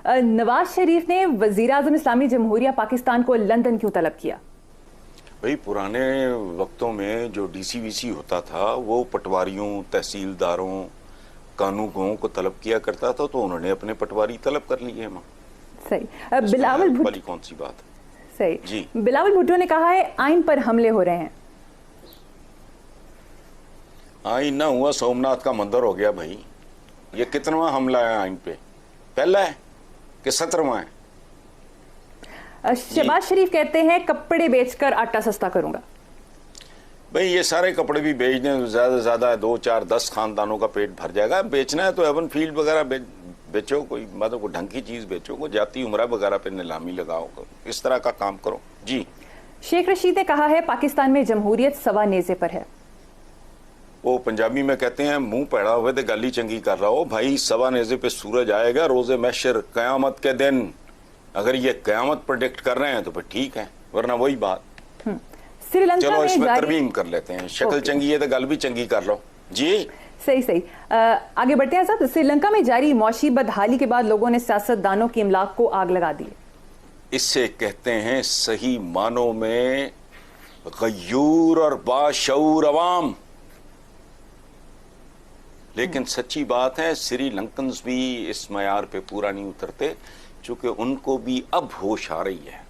नवाज शरीफ ने वजीर आजम इस्लामी जमहूरिया पाकिस्तान को लंदन क्यों तलब किया? भाई पुराने वक्तों में जो डीसीवीसी होता था वो पटवारियों, तहसीलदारों, कानूनगों को तलब किया करता था, तो उन्होंने अपने पटवारी तलब कर लिए हैं। सही। बिलावल भुट्टो, कौन सी बात है? सही जी। बिलावल भुट्टो ने कहा है आइन पर हमले हो रहे हैं। आइन ना हुआ, सोमनाथ का मंदिर हो गया भाई। ये कितनवां हमला है आइन पे? पहला है कि 17वां है? शहबाज शरीफ कहते हैं कपड़े बेचकर आटा सस्ता करूंगा। भाई ये सारे कपड़े भी बेच दें तो ज्यादा से ज्यादा 2, 4, 10 खानदानों का पेट भर जाएगा। बेचना है तो एवन फील्ड वगैरह बेचो, कोई मतलब कोई ढंग की चीज बेचो, कोई जाती उमरा वगैरह पे नीलामी लगाओ, इस तरह का काम करो। जी। शेख रशीद ने कहा है पाकिस्तान में जमहूरियत सवा नेज़े पर है। वो पंजाबी में कहते हैं मुंह पैड़ा हुए तो गाली चंगी कर रहा हो। भाई सवा नेज़े पे सूरज आएगा रोजे महशर कयामत के दिन। अगर ये कयामत प्रेडिक्ट कर रहे हैं तो फिर ठीक है, वरना वही बात। श्रीलंका चलो में इसमें तरमीम कर लेते हैं, शक्ल चंगी है तो गल भी चंगी कर लो। जी सही। आगे बढ़ते हैं साहब। श्रीलंका में जारी मौशी बदहाली के बाद लोगों ने सियासतदानों की इमलाक को आग लगा दी। इससे कहते हैं सही मानों में गयूर और बाशऊर अवाम। लेकिन सच्ची बात है श्रीलंकन्स भी इस मयार पे पूरा नहीं उतरते, चूंकि उनको भी अब होश आ रही है,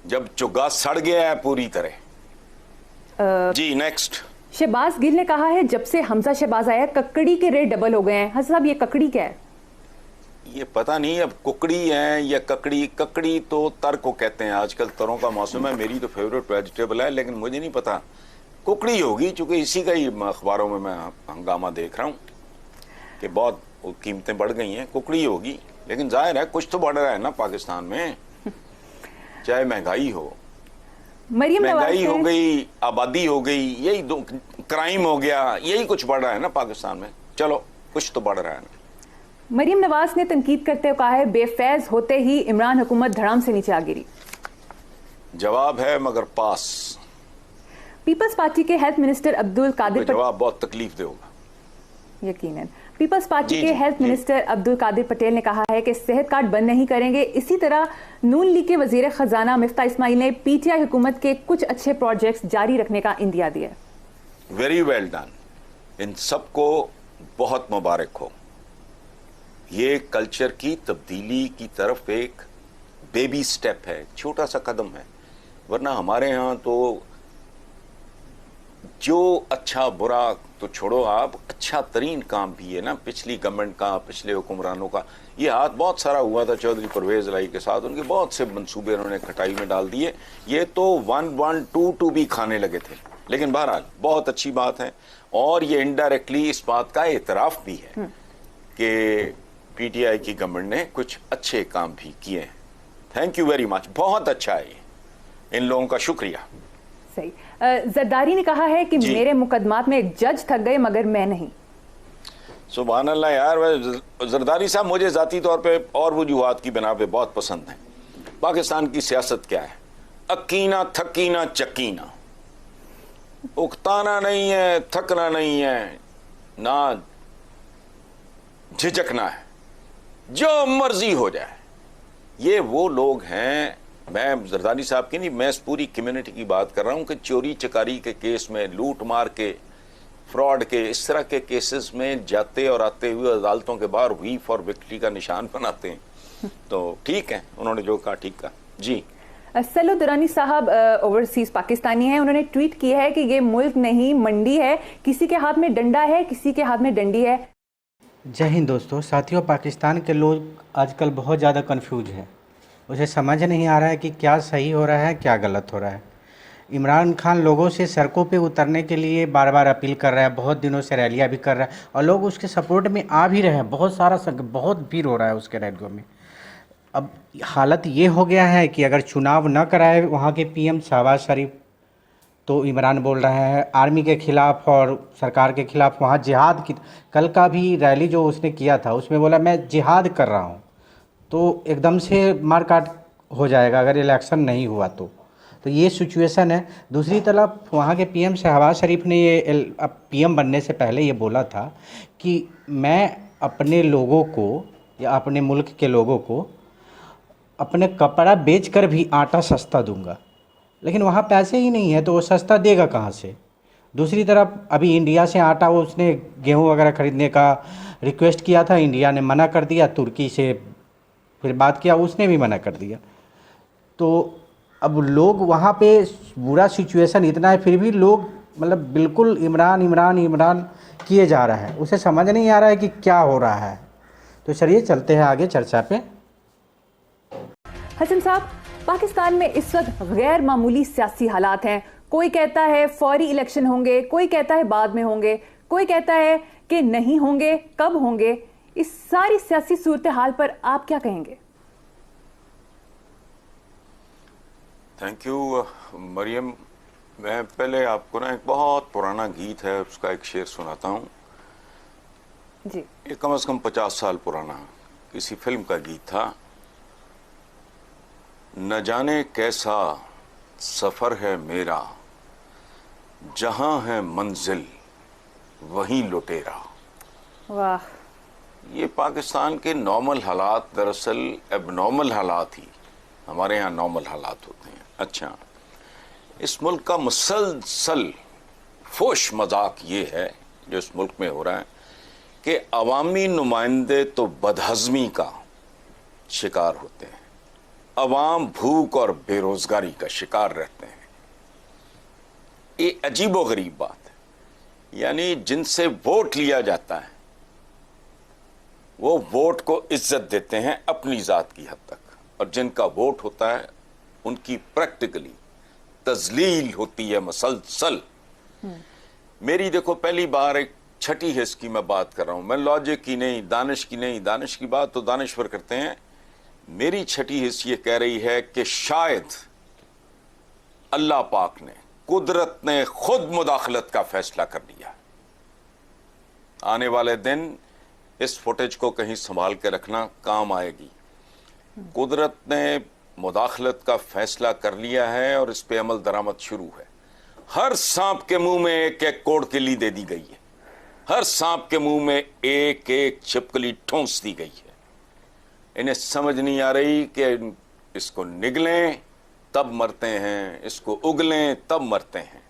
जब चुग्गा सड़ गया है पूरी तरह। जी नेक्स्ट। शहबाज गिल ने कहा है जब से हमजा शहबाज आया ककड़ी के रेट डबल हो गए हैं। हसन साहब ये ककड़ी क्या है? ये पता नहीं अब कुकड़ी है या ककड़ी। ककड़ी तो तर को कहते हैं, आजकल तरों का मौसम है, मेरी तो फेवरेट वेजिटेबल है, लेकिन मुझे नहीं पता कुकड़ी होगी, चूंकि इसी का ही अखबारों में मैं हंगामा देख रहा हूँ कि बहुत कीमतें बढ़ गई हैं। कुकड़ी होगी, लेकिन जाहिर है कुछ तो बढ़ रहा है ना पाकिस्तान में, चाहे महंगाई हो, महंगाई हो गई, आबादी हो गई, यही दो, क्राइम हो गया, यही कुछ बढ़ रहा है ना पाकिस्तान में। चलो कुछ तो बढ़ रहा है ना। मरियम नवाज ने तनकीद करते हुए कहा है बेफैज होते ही इमरान हुकूमत धड़ाम से नीचे आ गिरी। जवाब है मगर पास। पीपल्स पार्टी के हेल्थ मिनिस्टर अब्दुल कादिर जवाब बहुत तकलीफ दे होगा यकीनन। पीपल्स पार्टी के हेल्थ मिनिस्टर अब्दुल कादिर पटेल ने कहा है कि सेहत कार्ड बंद नहीं करेंगे। इसी तरह नून लीग के वजीर खजाना मिफ्ता इस्माइल ने पीटीआई हुकूमत के कुछ अच्छे प्रोजेक्ट्स जारी रखने का इंदिया दिया। वेरी वेल डन, इन सबको बहुत मुबारक हो। ये कल्चर की तब्दीली की तरफ एक बेबी स्टेप है, छोटा सा कदम है। वरना हमारे यहाँ तो जो अच्छा बुरा तो छोड़ो, आप अच्छा तरीन काम भी है ना पिछली गवर्नमेंट का, पिछले हुक्मरानों का। ये हाथ बहुत सारा हुआ था चौधरी परवेज लाई के साथ, उनके बहुत से मंसूबे उन्होंने खटाई में डाल दिए। ये तो 1-1-2-2 भी खाने लगे थे, लेकिन बहरहाल बहुत अच्छी बात है। और ये इनडायरेक्टली इस बात का एतराफ भी है कि पीटीआई की गवर्नमेंट ने कुछ अच्छे काम भी किए हैं। थैंक यू वेरी मच, बहुत अच्छा है ये, इन लोगों का शुक्रिया। सही। जरदारी ने कहा है कि मेरे मुकदमात में जज थक गए मगर मैं नहीं। सुभान अल्लाह यार, जरदारी साहब मुझे जाती तौर पे और वजूहात की बिना पे बहुत पसंद है। पाकिस्तान की सियासत क्या है? अकीना थकीना चकीना, उकताना नहीं है, थकना नहीं है, ना झिझकना है, जो मर्जी हो जाए। ये वो लोग हैं, मैं जरदारी साहब की नहीं, मैं इस पूरी कम्युनिटी की बात कर रहा हूं कि चोरी चकारी के केस में, लूट मार के, फ्रॉड के, इस तरह के केसेस में जाते और आते हुए अदालतों के बाहर वी फॉर विक्ट्री का निशान बनाते हैं। तो ठीक है, उन्होंने जो कहा ठीक कहा। जी। सलो दुरानी साहब ओवरसीज पाकिस्तानी हैं, उन्होंने ट्वीट किया है कि ये मुल्क नहीं मंडी है, किसी के हाथ में डंडा है, किसी के हाथ में डंडी है। जय हिंद दोस्तों। साथियों, पाकिस्तान के लोग आजकल बहुत ज़्यादा कंफ्यूज है, उसे समझ नहीं आ रहा है कि क्या सही हो रहा है, क्या गलत हो रहा है। इमरान खान लोगों से सड़कों पे उतरने के लिए बार बार अपील कर रहा है, बहुत दिनों से रैलियां भी कर रहा है और लोग उसके सपोर्ट में आ भी रहे हैं। बहुत भीड़ हो रहा है उसके रैलियों में। अब हालत ये हो गया है कि अगर चुनाव न कराए वहाँ के पीएम शहबाज शरीफ, तो इमरान बोल रहा है आर्मी के ख़िलाफ़ और सरकार के ख़िलाफ़ वहाँ जिहाद की। कल का भी रैली जो उसने किया था उसमें बोला मैं जिहाद कर रहा हूँ, तो एकदम से मारकाट हो जाएगा अगर इलेक्शन नहीं हुआ तो ये सिचुएशन है। दूसरी तरफ वहाँ के पीएम शहबाज शरीफ ने ये पीएम बनने से पहले ये बोला था कि मैं अपने लोगों को या अपने मुल्क के लोगों को अपने कपड़ा बेचकर भी आटा सस्ता दूंगा, लेकिन वहाँ पैसे ही नहीं है तो वो सस्ता देगा कहाँ से। दूसरी तरफ अभी इंडिया से आटा वो उसने गेहूँ वगैरह ख़रीदने का रिक्वेस्ट किया था, इंडिया ने मना कर दिया। तुर्की से फिर बात किया, उसने भी मना कर दिया। तो अब लोग वहाँ पे बुरा सिचुएशन इतना है, फिर भी लोग मतलब बिल्कुल इमरान इमरान इमरान किए जा रहा है। उसे समझ नहीं आ रहा है कि क्या हो रहा है। तो चलिए चलते हैं आगे चर्चा पे। हसन साहब, पाकिस्तान में इस वक्त गैर मामूली सियासी हालात हैं। कोई कहता है फौरी इलेक्शन होंगे, कोई कहता है बाद में होंगे, कोई कहता है कि नहीं होंगे, कब होंगे। इस सारी सियासी सूरत हाल पर आप क्या कहेंगे? Thank you Mariam. मैं पहले आपको ना एक बहुत पुराना गीत है उसका एक शेर सुनाता हूँ जी। ये कम से कम 50 साल पुराना किसी फिल्म का गीत था। न जाने कैसा सफ़र है मेरा, जहां है मंजिल वहीं लुटेरा। वाह। ये पाकिस्तान के नॉर्मल हालात दरअसल एबनॉर्मल हालात ही हमारे यहाँ नॉर्मल हालात होते हैं। अच्छा, इस मुल्क का मुसलसल फोश मजाक ये है जो इस मुल्क में हो रहा है कि अवामी नुमाइंदे तो बदहज़मी का शिकार होते हैं, अवाम भूख और बेरोजगारी का शिकार रहते हैं। ये अजीबो गरीब बात है। यानी जिनसे वोट लिया जाता है वो वोट को इज्जत देते हैं अपनी ज़ात की हद तक, और जिनका वोट होता है उनकी प्रैक्टिकली तजलील होती है मसलसल। मेरी देखो पहली बार एक छठी हिस्स की मैं बात कर रहा हूं, मैं लॉजिक की नहीं, दानिश की नहीं, दानिश की बात तो दानिश्वर करते हैं। मेरी छठी हिस्स ये कह रही है कि शायद अल्लाह पाक ने, कुदरत ने खुद मुदाखलत का फैसला कर लिया। आने वाले दिन इस फुटेज को कहीं संभाल के रखना, काम आएगी। कुदरत ने मुदाखलत का फैसला कर लिया है और इस पे अमल दरामद शुरू है। हर सांप के मुंह में एक एक कोड़ किल्ली दे दी गई है, हर सांप के मुंह में एक एक छिपकली ठोंस दी गई है। इन्हें समझ नहीं आ रही कि इसको निगलें तब मरते हैं, इसको उगलें तब मरते हैं।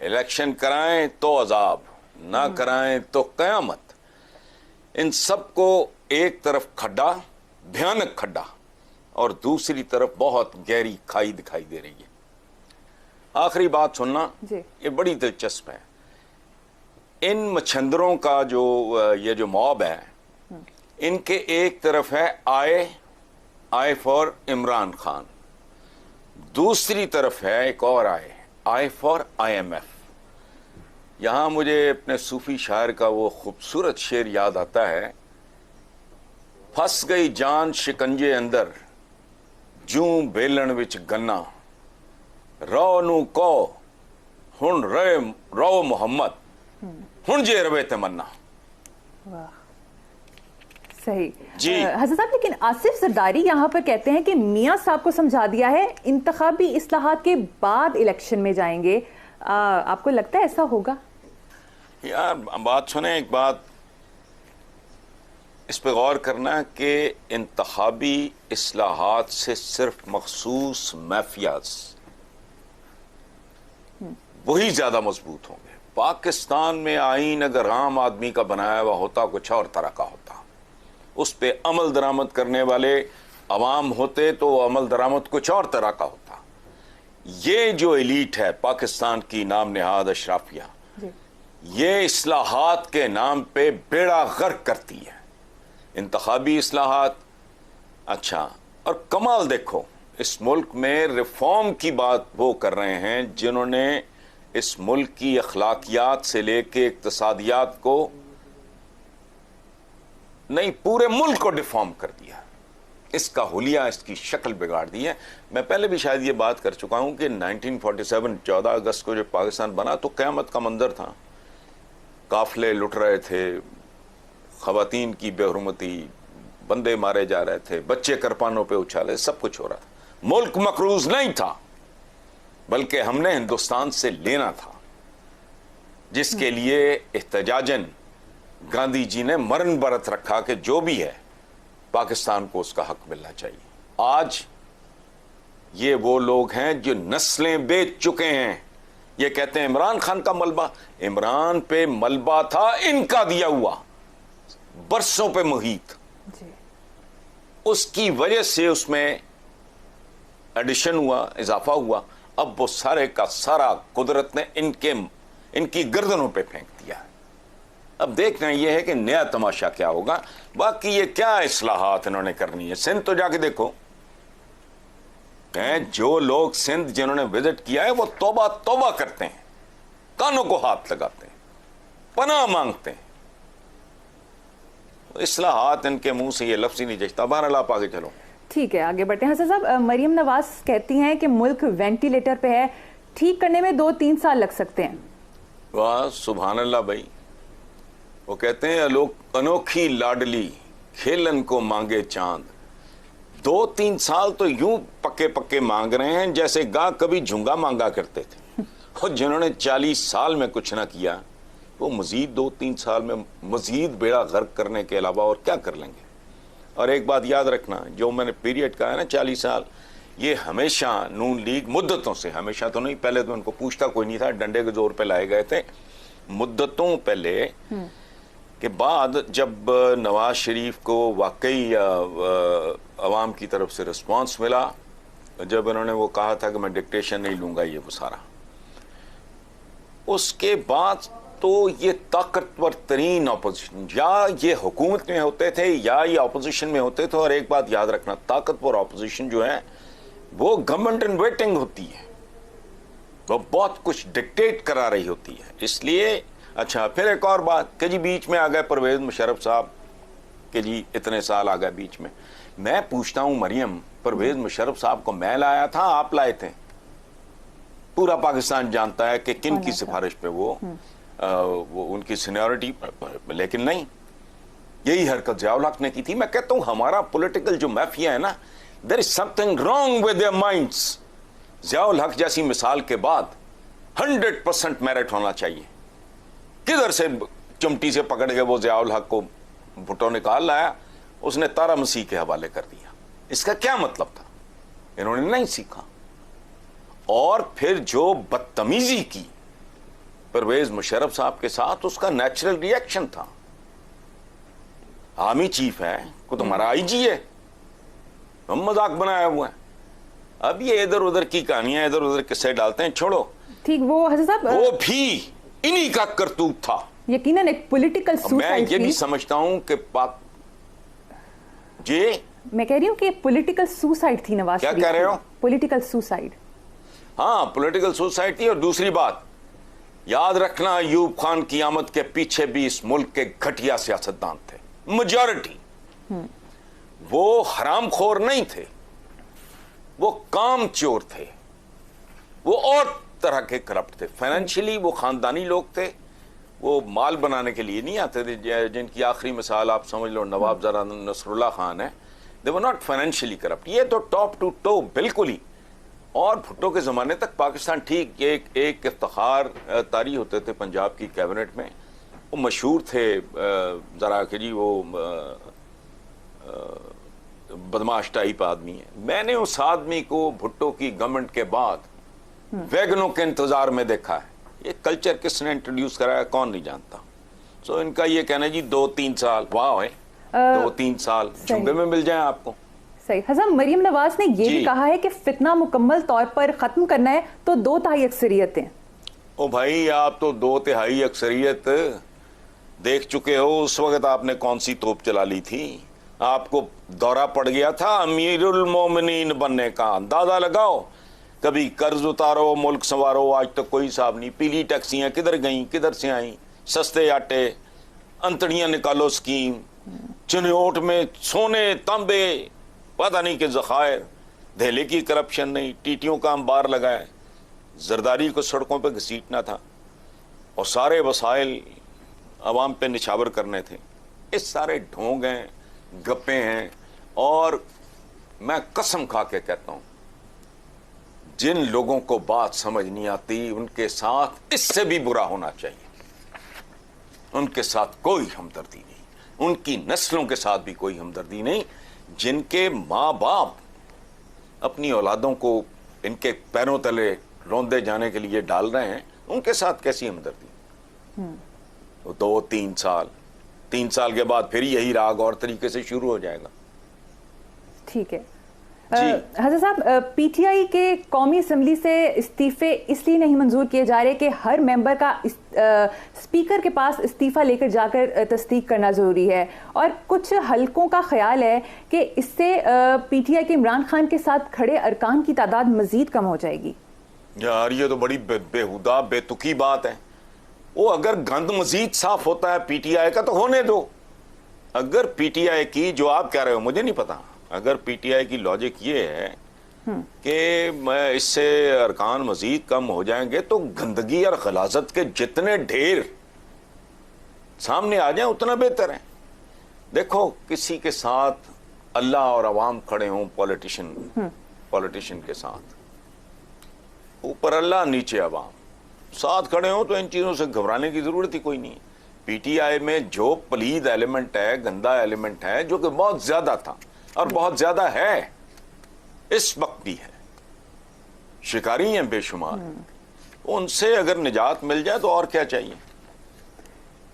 इलेक्शन कराएं तो अजाब, ना कराएं तो कयामत। इन सबको एक तरफ खड्डा, भयानक खड्डा, और दूसरी तरफ बहुत गहरी खाई दिखाई दे रही है। आखिरी बात सुनना, ये बड़ी दिलचस्प है। इन मच्छंदरों का ये जो मॉब है, इनके एक तरफ है आई फॉर इमरान खान, दूसरी तरफ है एक और आई फॉर IMF। यहां मुझे अपने सूफी शायर का वो खूबसूरत शेर याद आता है, फंस गई जान शिकंजे अंदर, जूं बेलन विच गन्ना, रो नू को हुन रे रो मोहम्मद, हुन जे रवे तमन्ना। वाह, सही जी। हसन साहब, लेकिन आसिफ जरदारी यहाँ पर कहते हैं कि मियाँ साहब को समझा दिया है, इंतखाबी इस्लाहात के बाद इलेक्शन में जाएंगे। आपको लगता है ऐसा होगा? यार बात सुने, एक बात इस पे गौर करना कि इंतखाबी इस्लाहात से सिर्फ मखसूस माफियाज वही ज्यादा मजबूत होंगे। पाकिस्तान में आईन अगर आम आदमी का बनाया हुआ होता, कुछ और तरह का होता, उस पे अमल दरामद करने वाले अवाम होते तो वो अमल दरामद कुछ और तरह का होता। ये जो एलीट है पाकिस्तान की नाम नहाद अशराफिया, ये इस्लाहात के नाम पे बेड़ा गर्क करती है। इंतखाबी इस्लाहात, अच्छा, और कमाल देखो, इस मुल्क में रिफॉर्म की बात वो कर रहे हैं जिन्होंने इस मुल्क की अखलाकियात से लेके इक्तसादियात को नहीं, पूरे मुल्क को डिफॉर्म कर दिया, इसका हुलिया, इसकी शक्ल बिगाड़ दी है। मैं पहले भी शायद ये बात कर चुका हूं कि 1947 14 अगस्त को जब पाकिस्तान बना तो क़यामत का मंजर था। काफले लुट रहे थे, खवातीन की बेहुरमती, बंदे मारे जा रहे थे, बच्चे करपानों पे उछाले, सब कुछ हो रहा था। मुल्क मकरूज नहीं था, बल्कि हमने हिंदुस्तान से लेना था, जिसके लिए एहतजाजन गांधी जी ने मरण व्रत रखा कि जो भी है पाकिस्तान को उसका हक मिलना चाहिए। आज ये वो लोग हैं जो नस्लें बेच चुके हैं। ये कहते हैं इमरान खान का मलबा, इमरान पे मलबा था इनका दिया हुआ, बरसों पे मुहीत, उसकी वजह से उसमें एडिशन हुआ, इजाफा हुआ। अब वो सारे का सारा कुदरत ने इनकी गर्दनों पे फेंक दिया। अब देखना यह है कि नया तमाशा क्या होगा। बाकी ये क्या इस्लाहात इन्होंने करनी है, सिंध तो जाके देखो। जो लोग सिंध जिन्होंने विजिट किया है वो तौबा तौबा करते हैं, कानों को हाथ लगाते हैं, पनाह मांगते हैं। इस्लाहात इनके मुंह से ये लफ्ज ही नहीं जचता। बहरहाल आप आगे चलो। ठीक है, आगे बढ़ते हैं। हसन साहब, मरियम नवाज कहती हैं कि मुल्क वेंटिलेटर पे है, ठीक करने में 2-3 साल लग सकते हैं। वाह सुभान अल्लाह भाई। वो कहते हैं लोग अनोखी लाडली खेलन को मांगे चांद। 2-3 साल तो यूं पक्के पक्के मांग रहे हैं जैसे गा कभी झुंगा मांगा करते थे। और जिन्होंने 40 साल में कुछ ना किया वो मजीद 2-3 साल में मजीद बेड़ा गर्क करने के अलावा और क्या कर लेंगे। और एक बात याद रखना, जो मैंने पीरियड कहा है ना 40 साल, ये हमेशा नून लीग मुद्दतों से, हमेशा तो नहीं, पहले तो उनको पूछता कोई नहीं था, डंडे के जोर पे लाए गए थे। मुद्दतों पहले के बाद जब नवाज शरीफ को वाकई अवाम की तरफ से रिस्पांस मिला, जब इन्होंने वो कहा था कि मैं डिक्टेशन नहीं लूंगा, ये वो सारा, उसके बाद तो ये ताकतवर तरीन ऑपोजिशन, या ये हुकूमत में होते थे या ये ऑपोजिशन में होते थे। और एक बात याद रखना, ताकतवर ऑपोजिशन जो है वो गवर्नमेंट इन वेटिंग होती है, वो बहुत कुछ डिक्टेट करा रही होती है। इसलिए अच्छा, फिर एक और बात कि जी बीच में आ गए परवेज मुशर्रफ साहब कि जी इतने साल आ गए बीच में। मैं पूछता हूं मरियम, परवेज मुशर्रफ साहब को मैं लाया था, आप लाए थे? पूरा पाकिस्तान जानता है कि किन की सिफारिश पे वो उनकी सीनियरिटी, लेकिन नहीं, यही हरकत ज़ियाउल हक ने की थी। मैं कहता हूं हमारा पॉलिटिकल जो माफिया है ना, there is something wrong with their minds. Ziaul Haq जैसी मिसाल के बाद 100% मेरिट होना चाहिए। किधर से चिमटी से पकड़ के वो ज़ियाउल हक को भुट्टो निकाल लाया, उसने तारा मसीह के हवाले कर दिया। इसका क्या मतलब था? इन्होंने नहीं सीखा। और फिर जो बदतमीजी की परवेज मुशर्रफ साहब के साथ, उसका नेचुरल रिएक्शन था। आर्मी चीफ है, खुद हमारा आईजी है, हम मजाक बनाया हुआ है। अब ये इधर उधर की कहानियां इधर उधर किस्से डालते हैं, छोड़ो। ठीक, वो हसन साहब वो भी इन्हीं का करतूत था। यकीनन एक पॉलिटिकल सुसाइड। मैं ये भी समझता हूं कि पाक जी, मैं कह रही हूं कि पॉलिटिकल सुसाइड थी नवाज क्या शरीफ। कह रहे हो? Political suicide. हाँ, पॉलिटिकल सुसाइड थी। और दूसरी बात याद रखना, अयूब खान की आमद के पीछे भी इस मुल्क के घटिया सियासतदान थे, मेजॉरिटी। वो हरामखोर नहीं थे, वो काम चोर थे, वो और तरह के करप्ट थे। फाइनेंशियली वो खानदानी लोग थे, वो माल बनाने के लिए नहीं आते थे। जिनकी आखिरी मिसाल आप समझ लो नवाब ज़रा नसरुल्लाह खान है। दे वर नॉट फाइनेंशियली करप्ट। ये तो टॉप टू टो बिल्कुल ही। और भुट्टो के ज़माने तक पाकिस्तान ठीक एक इफ्तिखार तारी होते थे पंजाब की कैबिनेट में। वो मशहूर थे ज़रा कि जी वो बदमाश टाइप आदमी है। मैंने उस आदमी को भुट्टो की गवर्नमेंट के बाद वैगनों के इंतजार में देखा है। ये कल्चर किसने इंट्रोड्यूस कराया कौन नहीं जानता। सो इनका ये कहना जी 2-3 साल, वाह है 2-3 साल झुंगे में मिल जाए आपको। सही। हसन, मरियम नवाज ने ये भी कहा है कि फितना मुकम्मल तौर पर खत्म करना है तो 2/3 अक्सरियत। ओ भाई, आप तो 2/3 अक्सरियत देख चुके हो। उस वक्त आपने कौन सी तोप चला ली थी? आपको दौरा पड़ गया था अमीरुल मोमिनीन बनने का। अंदाजा लगाओ, कभी कर्ज उतारो, मुल्क संवारो, आज तक कोई हिसाब नहीं। पीली टैक्सियां किधर गईं, किधर से आई? सस्ते आटे, अंतड़ियां निकालो स्कीम, चिन्होट में सोने तांबे पता नहीं के जखायर, धेले की करप्शन नहीं, टीटियों का अंबार लगाए, जरदारी को सड़कों पर घसीटना था और सारे वसाइल अवाम पे निछावर करने थे। इस सारे ढोंग हैं, गप्पे हैं। और मैं कसम खा के कहता हूं, जिन लोगों को बात समझ नहीं आती उनके साथ इससे भी बुरा होना चाहिए। उनके साथ कोई हमदर्दी नहीं, उनकी नस्लों के साथ भी कोई हमदर्दी नहीं। जिनके माँ बाप अपनी औलादों को इनके पैरों तले रौंदे जाने के लिए डाल रहे हैं, उनके साथ कैसी हमदर्दी? तो 2-3 साल के बाद फिर यही राग और तरीके से शुरू हो जाएगा। ठीक है हज़रत साहब, पीटीआई के कौमी असम्बली से इस्तीफे इसलिए नहीं मंजूर किए जा रहे कि हर मेंबर का स्पीकर के पास इस्तीफा लेकर जाकर तस्दीक करना ज़रूरी है, और कुछ हलकों का ख्याल है कि इससे पीटीआई के इमरान खान के साथ खड़े अरकान की तादाद मजीद कम हो जाएगी। यार ये तो बड़ी बेहुदा बेतुकी बात है। वो अगर गंद मजीद साफ होता है पीटीआई का तो होने दो। अगर पीटीआई की, जो आप कह रहे हो मुझे नहीं पता, अगर पीटीआई की लॉजिक ये है कि मैं इससे अरकान मजीद कम हो जाएंगे तो गंदगी और गलाजत के जितने ढेर सामने आ जाएं उतना बेहतर है। देखो, किसी के साथ अल्लाह और अवाम खड़े हों, पॉलिटिशियन के साथ, ऊपर अल्लाह नीचे अवाम, साथ खड़े हों, तो इन चीजों से घबराने की जरूरत ही कोई नहीं है। पीटीआई में जो पलीद एलिमेंट है, गंदा एलिमेंट है, जो कि बहुत ज्यादा था और बहुत ज्यादा है, इस वक्त भी है, शिकारी हैं बेशुमार, उनसे अगर निजात मिल जाए तो और क्या चाहिए।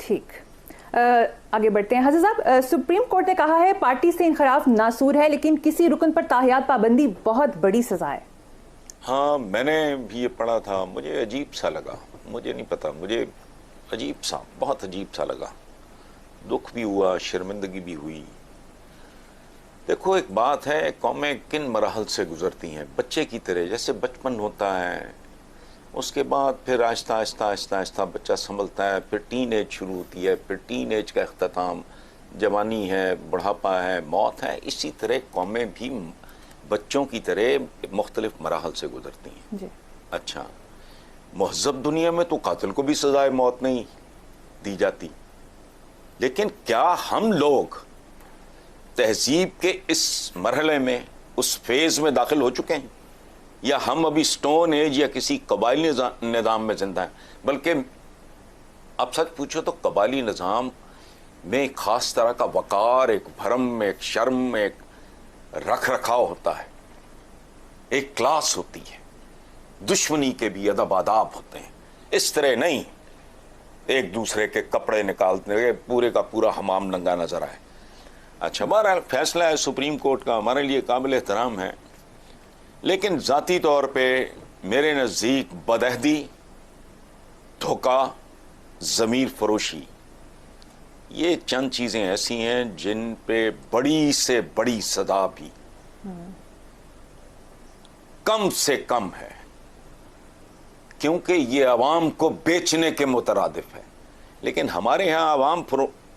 ठीक, आगे बढ़ते हैं। हज़रत साहब, सुप्रीम कोर्ट ने कहा है पार्टी से इनखराफ नासूर है, लेकिन किसी रुकन पर ताहियात पाबंदी बहुत बड़ी सजा है। हाँ, मैंने भी ये पढ़ा था, मुझे अजीब सा लगा, मुझे नहीं पता, मुझे अजीब सा, बहुत अजीब सा लगा, दुख भी हुआ, शर्मिंदगी भी हुई। देखो, एक बात है, कौमें किन मराहल से गुजरती हैं, बच्चे की तरह, जैसे बचपन होता है, उसके बाद फिर आहिस्ता आहिस्ता आहिस्ता आहिस्ता बच्चा संभलता है, फिर टीन एज शुरू होती है, फिर टीन एज का अख्ताम, जवानी है, बुढ़ापा है, मौत है। इसी तरह कौमें भी बच्चों की तरह मुख्तलिफ मराहल से गुजरती हैं जी। अच्छा, महज़ब दुनिया में तो कातिल को भी सजाए मौत नहीं दी जाती, लेकिन क्या हम लोग तहजीब के इस मरहले में, उस फेज में दाखिल हो चुके हैं, या हम अभी स्टोन एज या किसी कबायली निज़ाम में जिंदा हैं? बल्कि अब सच पूछो तो कबायली निज़ाम में एक खास तरह का वकार, एक भरम, एक शर्म, एक रख रखाव होता है, एक क्लास होती है, दुश्मनी के भी अदब आदाब होते हैं। इस तरह नहीं एक दूसरे के कपड़े निकालते पूरे का पूरा हमाम नंगा नजर आए। अच्छा, बहरहाल फैसला है सुप्रीम कोर्ट का, हमारे लिए काबिल एहतराम है, लेकिन ज़ाती तौर पे मेरे नज़दीक बदअहदी, धोखा, ज़मीर फरोशी, ये चंद चीज़ें ऐसी हैं जिन पे बड़ी से बड़ी सजा भी कम से कम है, क्योंकि ये अवाम को बेचने के मुतरादिफ है। लेकिन हमारे यहाँ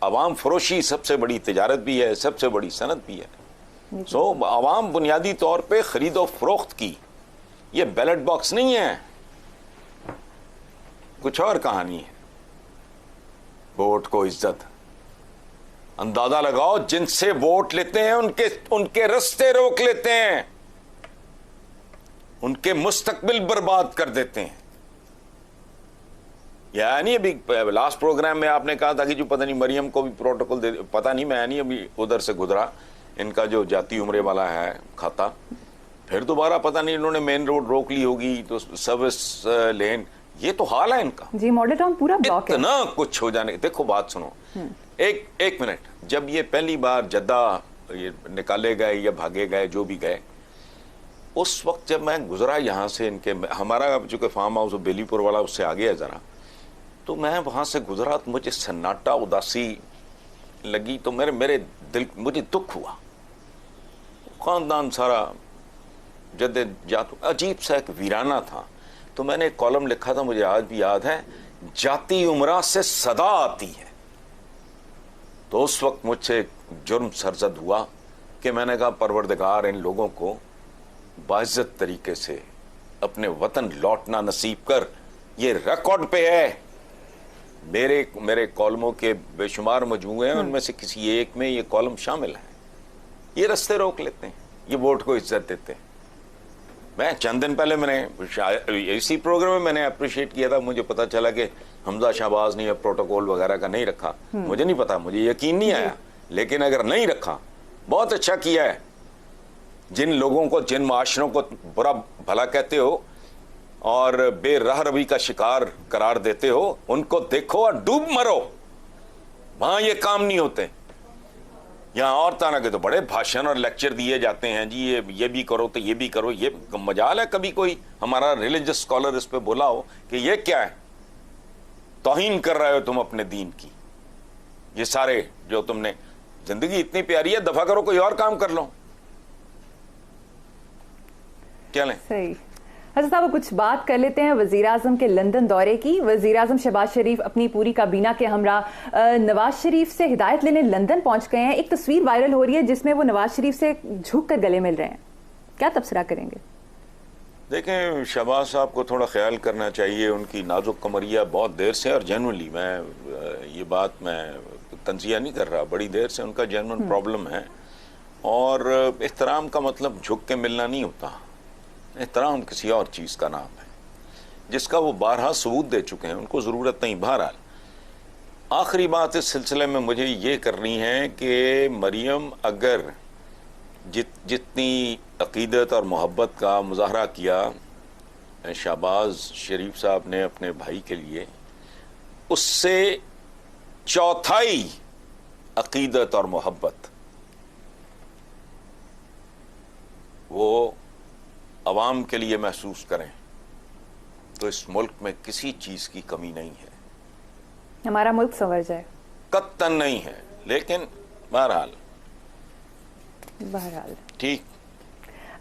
अवाम फरोशी सबसे बड़ी तिजारत भी है, सबसे बड़ी सनत भी है। सो अवाम बुनियादी तौर पे खरीदो फरोख्त की, ये बैलेट बॉक्स नहीं है, कुछ और कहानी है। वोट को इज्जत, अंदाजा लगाओ, जिनसे वोट लेते हैं उनके रास्ते रोक लेते हैं, उनके मुस्तकबिल बर्बाद कर देते हैं। यानी अभी लास्ट प्रोग्राम में आपने कहा था कि जो पता नहीं मरियम को भी प्रोटोकॉल दे, पता नहीं, मैं नहीं अभी उधर से गुजरा, इनका जो जाती उम्रे वाला है खाता, फिर दोबारा पता नहीं इन्होंने मेन रोड रोक ली होगी, तो सर्विस लेन, ये तो हाल है इनका जी। मॉडल टाउन पूरा ब्लॉक है, इतना कुछ हो जाने। देखो बात सुनो, एक मिनट, जब ये पहली बार जद्दा ये निकाले गए या भागे गए, जो भी गए, उस वक्त जब मैं गुजरा यहाँ से, इनके, हमारा जो कि फार्म हाउस बेलीपुर वाला उससे आगे है जरा, तो मैं वहाँ से गुजरा तो मुझे सन्नाटा, उदासी लगी, तो मेरे दिल, मुझे दुख हुआ। खानदान सारा जद्दोजहद, अजीब सा एक वीराना था। तो मैंने एक कॉलम लिखा था, मुझे आज भी याद है, जाती उम्रा से सदा आती है। तो उस वक्त मुझसे जुर्म सरजद हुआ कि मैंने कहा, परवरदिगार इन लोगों को बाइज्जत तरीके से अपने वतन लौटना नसीब कर। ये रिकॉर्ड पे है, मेरे कॉलमों के बेशुमार मजमूए हैं, उनमें से किसी एक में ये कॉलम शामिल है। ये रास्ते रोक लेते हैं, ये वोट को इज्जत देते हैं। मैं चंद दिन पहले मैंने इसी प्रोग्राम में मैंने अप्रिशिएट किया था, मुझे पता चला कि हमजा शहबाज ने प्रोटोकॉल वगैरह का नहीं रखा, मुझे नहीं पता, मुझे यकीन नहीं आया, लेकिन अगर नहीं रखा बहुत अच्छा किया है। जिन लोगों को, जिन माशरों को बुरा भला कहते हो और बेराह रवी का शिकार करार देते हो, उनको देखो और डूब मरो। वहां ये काम नहीं होते। यहाँ और तरह के तो बड़े भाषण और लेक्चर दिए जाते हैं जी, ये भी करो तो ये भी करो। ये मजाल है कभी कोई हमारा रिलीजियस स्कॉलर इस पे बोला हो कि ये क्या है, तौहीन कर रहे हो तुम अपने दीन की। ये सारे जो तुमने, जिंदगी इतनी प्यारी है, दफा करो, कोई और काम कर लो। क्या लें? सही। अच्छा साहब, कुछ बात कर लेते हैं वजीर आजम के लंदन दौरे की। वजीर आजम शहबाज शरीफ अपनी पूरी काबीना के हमरा नवाज शरीफ से हिदायत लेने लंदन पहुंच गए हैं। एक तस्वीर वायरल हो रही है जिसमें वो नवाज शरीफ से झुक कर गले मिल रहे हैं, क्या तबसरा करेंगे? देखें, शहबाज साहब को थोड़ा ख्याल करना चाहिए। उनकी नाजुक कमरिया बहुत देर से, और जेनुअनली मैं ये बात मैं तंजिया नहीं कर रहा, बड़ी देर से उनका जेनुअन प्रॉब्लम है। और एहतराम का मतलब झुक के मिलना नहीं होता। एहतराम किसी और चीज़ का नाम है जिसका वो बारहा सबूत दे चुके हैं, उनको ज़रूरत नहीं। बहरहाल आखिरी बात इस सिलसिले में मुझे ये करनी है कि मरियम अगर जितनी अकीदत और मोहब्बत का मुजाहरा किया शहबाज शरीफ साहब ने अपने भाई के लिए, उससे चौथाई अकीदत और मोहब्बत वो अवाम के लिए महसूस करें तो इस मुल्क में किसी चीज़ की कमी नहीं है। हमारा मुल्क संवर जाए, कत्तन नहीं है। लेकिन बहरहाल ठीक।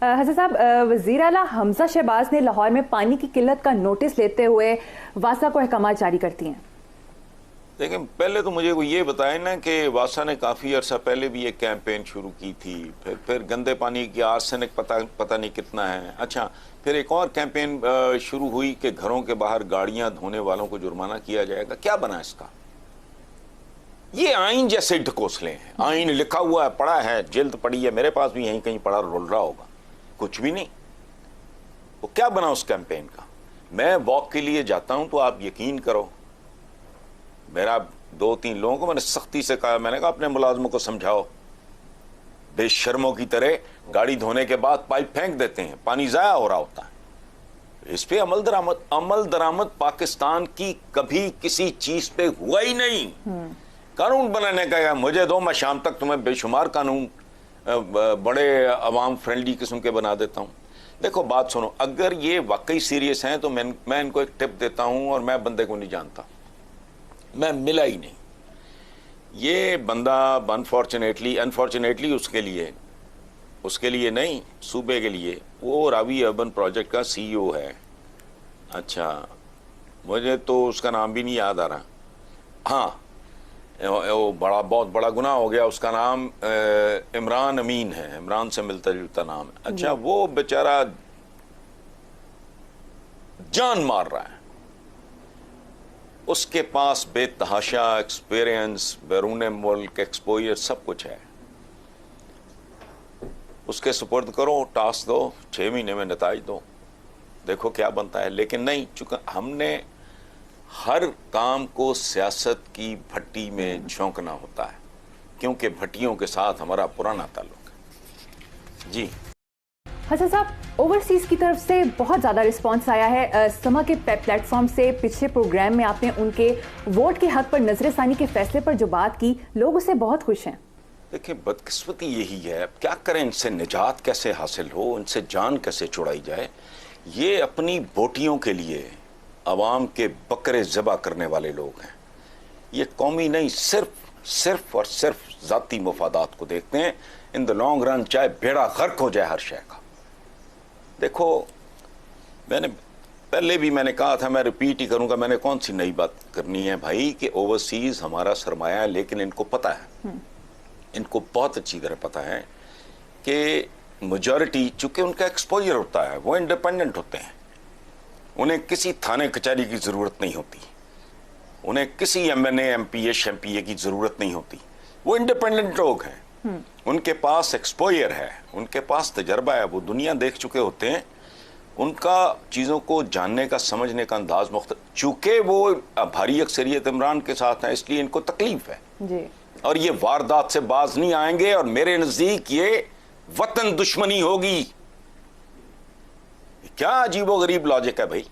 हसन साहब, वज़ीर आला हमजा शहबाज ने लाहौर में पानी की किल्लत का नोटिस लेते हुए वासा को अहकामात जारी करती हैं। देखिए, पहले तो मुझे को ये बताएं ना कि वासा ने काफ़ी अर्सा पहले भी एक कैंपेन शुरू की थी। फिर गंदे पानी की आर्सेनिक पता नहीं कितना है। अच्छा, फिर एक और कैंपेन शुरू हुई कि घरों के बाहर गाड़ियां धोने वालों को जुर्माना किया जाएगा। क्या बना इसका? ये आइन जैसे ढकोसले हैं। आइन लिखा हुआ है, पड़ा है, जिल्द पड़ी है, मेरे पास भी यहीं कहीं पड़ा रोल रहा होगा, कुछ भी नहीं। वो क्या बना उस कैंपेन का? मैं वॉक के लिए जाता हूं तो आप यकीन करो, मेरा 2-3 लोगों को मैंने सख्ती से कहा, मैंने कहा अपने मुलाजमों को समझाओ, बेशर्मों की तरह गाड़ी धोने के बाद पाइप फेंक देते हैं, पानी जाया हो रहा होता है। इस पे अमल दरामद पाकिस्तान की कभी किसी चीज पे हुआ ही नहीं। कानून बनाने का या मुझे दो, मैं शाम तक तुम्हें बेशुमार कानून बड़े अवाम फ्रेंडली किस्म के बना देता हूँ। देखो बात सुनो, अगर ये वाकई सीरियस हैं तो मैं इनको एक टिप देता हूँ, और मैं बंदे को नहीं जानता, मैं मिला ही नहीं। ये बंदा अनफॉर्चुनेटली उसके लिए नहीं, सूबे के लिए, वो रावी अर्बन प्रोजेक्ट का CEO है। अच्छा, मुझे तो उसका नाम भी नहीं याद आ रहा। हाँ, वो बहुत बड़ा गुनाह हो गया। उसका नाम इमरान अमीन है, इमरान से मिलता जुलता नाम है। अच्छा, वो बेचारा जान मार रहा है, उसके पास बेतहाशा एक्सपीरियंस, बैरून मुल्क एक्सपोजर सब कुछ है। उसके सुपुर्द करो, टास्क दो, 6 महीने में नताइज दो, देखो क्या बनता है। लेकिन नहीं, चूंकि हमने हर काम को सियासत की भट्टी में झोंकना होता है, क्योंकि भट्टियों के साथ हमारा पुराना ताल्लुक है। जी हसन साहब, ओवरसीज की तरफ से बहुत ज़्यादा रिस्पांस आया है। समा के प्लेटफॉर्म से पिछले प्रोग्राम में आपने उनके वोट के हक पर नजरसानी के फैसले पर जो बात की, लोग उससे बहुत खुश हैं। देखिए, बदकिस्मती यही है, अब क्या करें, इनसे निजात कैसे हासिल हो, इनसे जान कैसे छुड़ाई जाए। ये अपनी बोटियों के लिए अवाम के बकरे ज़बा करने वाले लोग हैं। ये कौमी नहीं, सिर्फ और सिर्फ ज़ाती मफादात को देखते हैं। इन द लॉन्ग रन चाहे बेड़ा गर्क हो जाए हर शय का। देखो, पहले भी मैंने कहा था, मैं रिपीट ही करूंगा, मैंने कौन सी नई बात करनी है भाई, कि ओवरसीज हमारा सरमाया है। लेकिन इनको पता है, इनको बहुत अच्छी तरह पता है कि मेजॉरिटी, चूंकि उनका एक्सपोजर होता है, वो इंडिपेंडेंट होते हैं, उन्हें किसी थाने कचहरी की ज़रूरत नहीं होती, उन्हें किसी MNA MPA की ज़रूरत नहीं होती। वो इंडिपेंडेंट लोग हैं, उनके पास एक्सपोजर है, उनके पास तजर्बा है, वो दुनिया देख चुके होते हैं। उनका चीज़ों को जानने का, समझने का अंदाज मुख्तलिफ। चूँकि वो भारी अक्सरियत इमरान के साथ है, इसलिए इनको तकलीफ है। जी। और ये वारदात से बाज नहीं आएंगे और मेरे नजदीक ये वतन दुश्मनी होगी। क्या अजीबोगरीब लॉजिक है भाई।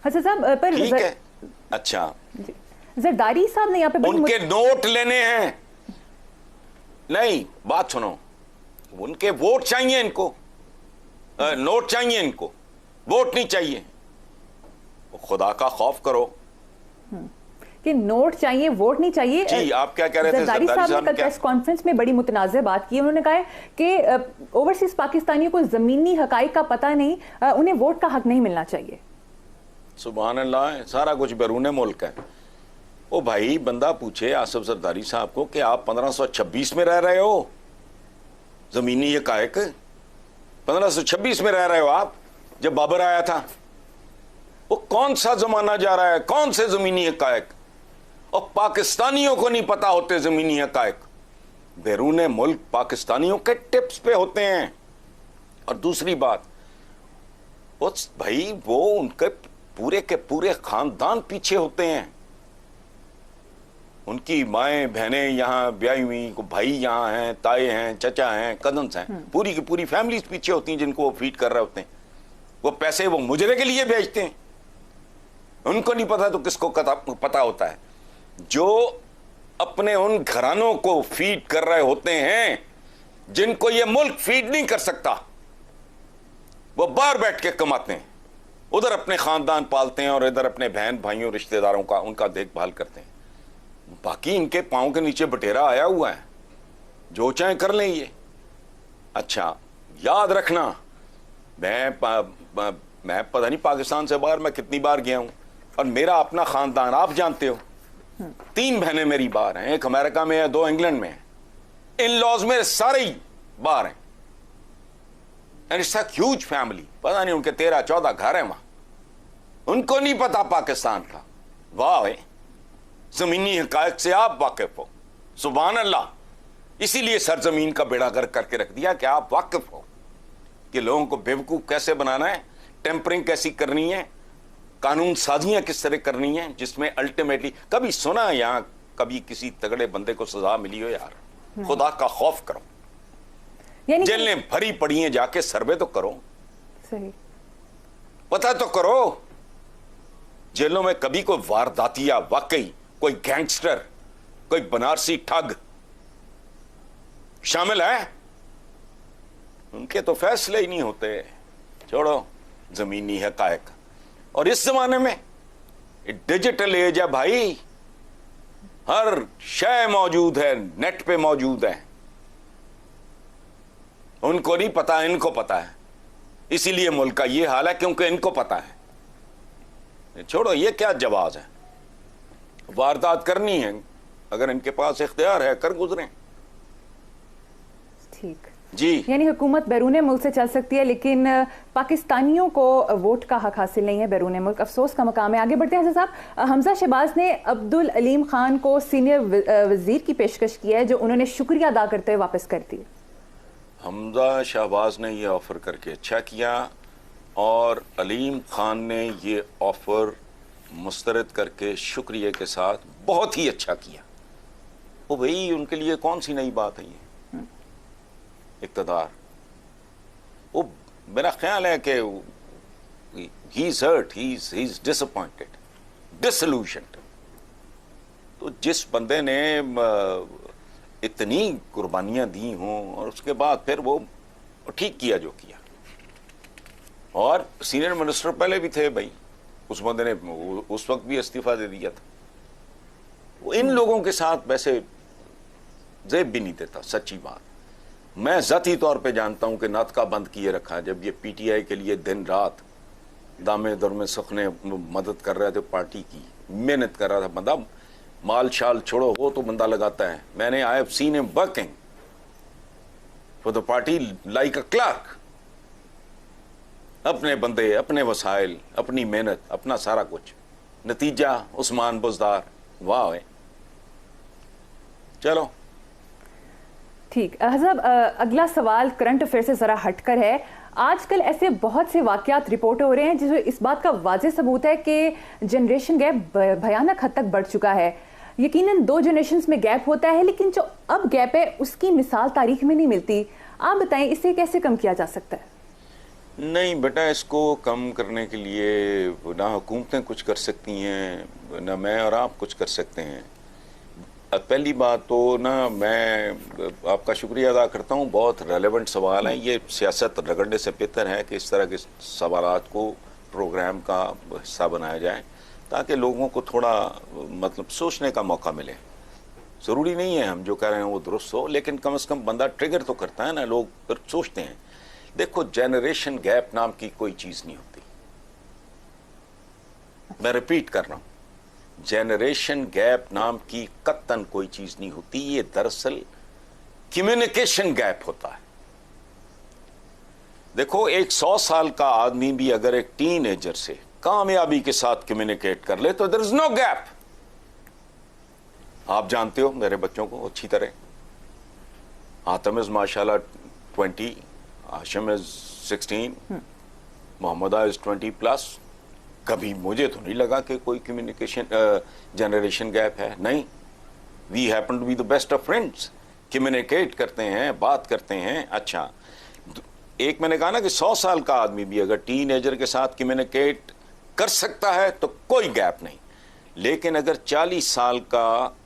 अच्छा साहब, पर ठीक है, अच्छा जरदारी साहब ने यहाँ पे उनके नोट लेने हैं, नहीं बात सुनो, उनके वोट चाहिए इनको, नोट चाहिए इनको, वोट नहीं चाहिए। खुदा का खौफ करो कि नोट चाहिए, वोट नहीं चाहिए। जी, आप क्या कह रहे थे? जरदारी साहब ने कल प्रेस कॉन्फ्रेंस में बड़ी मुतनाज़ बात की। उन्होंने कहा कि ओवरसीज पाकिस्तानियों को जमीनी हकाइक का पता नहीं, उन्हें वोट का हक नहीं मिलना चाहिए। सुभान अल्लाह, सारा कुछ बैरून मुल्क है। ओ भाई, बंदा पूछे आसिफ जरदारी साहब को कि आप 1526 में रह रहे हो, जमीनी हकाइक 1526 में रह रहे हो आप, जब बाबर आया था। वो कौन सा जमाना जा रहा है, कौन से जमीनी हकाइक? और पाकिस्तानियों को नहीं पता होते जमीनी हकाइक, बैरून मुल्क पाकिस्तानियों के टिप्स पे होते हैं। और दूसरी बात, भाई वो उनके पूरे के पूरे खानदान पीछे होते हैं, उनकी माएं बहनें यहाँ ब्याही हुई, भाई यहाँ हैं, ताए हैं, चचा हैं, कजन्स हैं, पूरी की पूरी फैमिलीज पीछे होती हैं जिनको वो फीड कर रहे होते हैं। वो पैसे वो मुजरे के लिए भेजते हैं, उनको नहीं पता तो किसको पता होता है? जो अपने उन घरानों को फीड कर रहे होते हैं जिनको ये मुल्क फीड नहीं कर सकता, वो बाहर बैठ के कमाते हैं, उधर अपने खानदान पालते हैं और इधर अपने बहन भाइयों रिश्तेदारों का उनका देखभाल करते हैं। बाकी इनके पांव के नीचे बटेरा आया हुआ है, जो चाहे कर लें ये। अच्छा याद रखना, मैं पता नहीं पाकिस्तान से बाहर मैं कितनी बार गया हूं, और मेरा अपना खानदान आप जानते हो, 3 बहनें मेरी बाहर हैं, एक अमेरिका में है, 2 इंग्लैंड में है। इन लॉज मेरे सारे ही बाहर हैं, and it's a huge family. पता नहीं उनके 13-14 घर हैं वहां, उनको नहीं पता पाकिस्तान का। वाह, जमीनी हकायक से आप वाकिफ हो, सुभान अल्लाह। इसीलिए सरजमीन का बेड़ा गर्क करके रख दिया कि आप वाकिफ हो कि लोगों को बेवकूफ कैसे बनाना है, टेम्परिंग कैसी करनी है, कानून साजियां किस तरह करनी है, जिसमें अल्टीमेटली कभी सुना यहाँ कभी किसी तगड़े बंदे को सजा मिली हो? यार खुदा का खौफ करो, जेलें भरी पड़ी हैं, जाके सर्वे तो करो, सही पता तो करो। जेलों में कभी कोई वारदातिया, वाकई कोई गैंगस्टर, कोई बनारसी ठग शामिल है? उनके तो फैसले ही नहीं होते। छोड़ो जमीनी हकायक। और इस जमाने में डिजिटल एज है भाई, हर शय मौजूद है, नेट पे मौजूद है। उनको नहीं पता, इनको पता है, इसीलिए मुल्क का ये हाल है क्योंकि इनको पता है। छोड़ो, ये क्या जवाब है? वारदात करनी है, अगर इनके पास इख्तियार है कर गुजरें। ठीक जी, यानी हुकूमत बैरून मुल्क से चल सकती है, लेकिन पाकिस्तानियों को वोट का हक हासिल नहीं है बैरून मुल्क। अफसोस का मकाम है। आगे बढ़ते हैं साहब, हमजा शहबाज ने अब्दुल अलीम खान को सीनियर वजीर की पेशकश की है, जो उन्होंने शुक्रिया अदा करते हुए वापस कर दी। हमजा शहबाज ने यह ऑफर करके अच्छा किया, और अलीम खान ने ये ऑफर मुस्तरद करके शुक्रिया के साथ बहुत ही अच्छा किया। वो भाई उनके लिए कौन सी नई बात है ये इक़्तिदार? वो मेरा ख्याल है कि he is hurt, he is disappointed, disillusioned. तो जिस बंदे ने इतनी कुर्बानियां दी हों और उसके बाद फिर वो ठीक किया जो किया, और सीनियर मिनिस्टर पहले भी थे भाई, उस बंदे ने उस वक्त भी इस्तीफा दे दिया था। वो इन लोगों के साथ वैसे जेब भी नहीं देता, सच्ची बात। मैं ज़ाती तौर पे जानता हूं कि नातका बंद किए रखा है। जब ये पीटीआई के लिए दिन रात दामे दर में सुखने मदद कर रहे थे, पार्टी की मेहनत कर रहा था बंदा, माल शाल छोड़ो वो तो बंदा लगाता है। मैंने I have seen him working for the party like a clerk. अपने बंदे, अपने वसाइल, अपनी मेहनत, अपना सारा कुछ। नतीजा उस्मान बुज़दार, वाह। चलो ठीक। हज़ब अगला सवाल करंट अफेयर से ज़रा हटकर है। आजकल ऐसे बहुत से वाक़यात रिपोर्ट हो रहे हैं जिसमें इस बात का वाज़ेह सबूत है कि जनरेशन गैप भयानक हद तक बढ़ चुका है। यकीनन 2 जनरेशंस में गैप होता है, लेकिन जो अब गैप है उसकी मिसाल तारीख में नहीं मिलती। आप बताएं इसे कैसे कम किया जा सकता है? नहीं बेटा, इसको कम करने के लिए ना हुकूमतें कुछ कर सकती हैं, ना मैं और आप कुछ कर सकते हैं। पहली बात तो ना मैं आपका शुक्रिया अदा करता हूँ, बहुत रेलेवेंट सवाल है। ये सियासत रगड़ने से बेहतर है कि इस तरह के सवालात को प्रोग्राम का हिस्सा बनाया जाए ताकि लोगों को थोड़ा मतलब सोचने का मौका मिले। ज़रूरी नहीं है हम जो कह रहे हैं वो दुरुस्त हो, लेकिन कम से कम बंदा ट्रिगर तो करता है ना, लोग फिर सोचते हैं। देखो, जनरेशन गैप नाम की कोई चीज़ नहीं होती। मैं रिपीट कर रहा हूँ, जनरेशन गैप नाम की कत्तन कोई चीज नहीं होती। ये दरअसल कम्युनिकेशन गैप होता है। देखो, एक 100 साल का आदमी भी अगर एक टीनेजर से कामयाबी के साथ कम्युनिकेट कर ले तो देयर इज नो गैप। आप जानते हो मेरे बच्चों को अच्छी तरह। आतम इज माशाल्लाह 20, हाशिम इज 16, मोहम्मदा इज 20+। कभी मुझे तो नहीं लगा कि कोई कम्युनिकेशन जनरेशन गैप है। नहीं, we happen to be the best of friends, communicate करते हैं, बात करते हैं। अच्छा, एक मैंने कहा ना कि 100 साल का आदमी भी अगर टीनेजर के साथ कम्युनिकेट कर सकता है तो कोई गैप नहीं, लेकिन अगर 40 साल का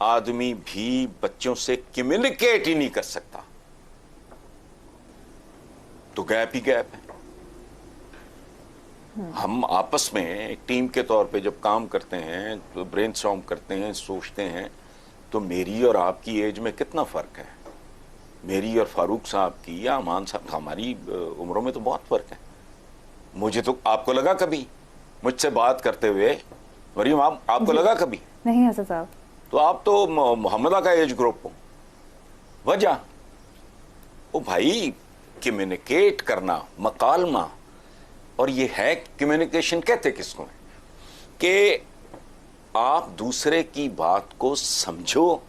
आदमी भी बच्चों से कम्युनिकेट ही नहीं कर सकता तो गैप ही गैप है। हम आपस में एक टीम के तौर पे जब काम करते हैं तो ब्रेनस्टॉर्म करते हैं, सोचते हैं, तो मेरी और आपकी एज में कितना फ़र्क है। मेरी और फारूक साहब की या अमान साहब, हमारी उम्रों में तो बहुत फ़र्क है। मुझे तो, आपको लगा कभी मुझसे बात करते हुए, मरियम आपको लगा कभी? नहीं हसन साहब। तो आप तो मोहम्मदा का एज ग्रुप हो। वजह ओ भाई, कम्युनिकेट करना, मकालमा, और ये है कम्युनिकेशन कहते किसको है कि आप दूसरे की बात को समझो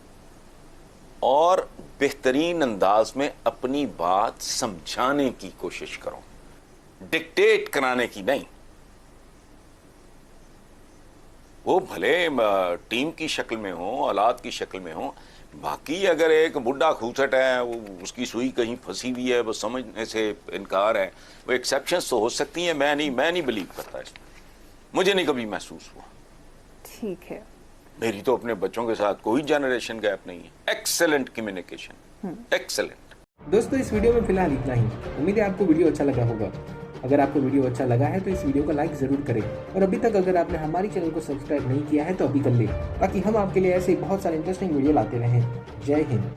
और बेहतरीन अंदाज में अपनी बात समझाने की कोशिश करो, डिक्टेट कराने की नहीं। वो भले टीम की शक्ल में हो, औलाद की शक्ल में हो। बाकी अगर एक बुढ़ा खूसट है, वो उसकी सुई कहीं फंसी हुई है, वो समझने से इनकार है, वो एक्सेप्शंस तो हो सकती हैं। मैं नहीं बिलीव करता इसमें, मुझे नहीं कभी महसूस हुआ। ठीक है, मेरी तो अपने बच्चों के साथ कोई जनरेशन गैप नहीं है। Excellent communication, excellent. दोस्तों, इस वीडियो में फिलहाल इतना ही। उम्मीद है आपको वीडियो अच्छा लगा होगा। अगर आपको वीडियो अच्छा लगा है तो इस वीडियो को लाइक ज़रूर करें, और अभी तक अगर आपने हमारी चैनल को सब्सक्राइब नहीं किया है तो अभी कर लें, ताकि हम आपके लिए ऐसे बहुत सारे इंटरेस्टिंग वीडियो लाते रहें। जय हिंद।